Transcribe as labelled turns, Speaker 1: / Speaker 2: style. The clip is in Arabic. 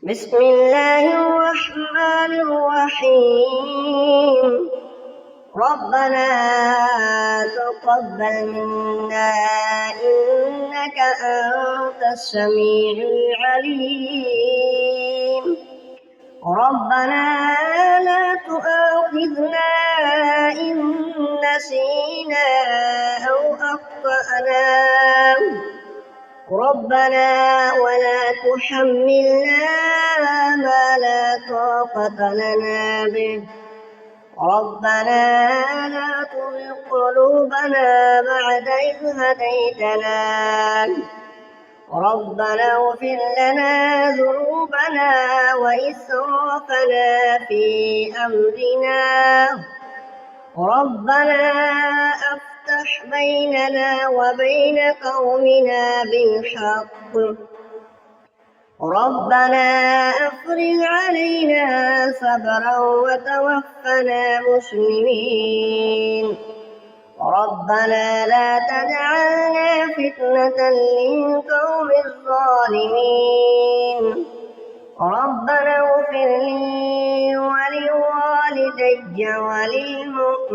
Speaker 1: بسم الله الرحمن الرحيم. ربنا تقبل منا إنك أنت السميع العليم. ربنا لا تؤاخذنا إن نسينا أو أخطأنا. ربنا ولا تحملنا ما لا طاقة لنا به. ربنا لا تزغ قلوبنا بعد إذ هديتنا. ربنا اغفر لنا ذنوبنا وإسرافنا في أمرنا. ربنا افتح بيننا وبين قومنا بالحق. ربنا أفرغ علينا صبرا وتوفنا مسلمين. ربنا لا تجعلنا فتنة للقوم الظالمين. ربنا اغفر لي ولوالدي وللمؤمنين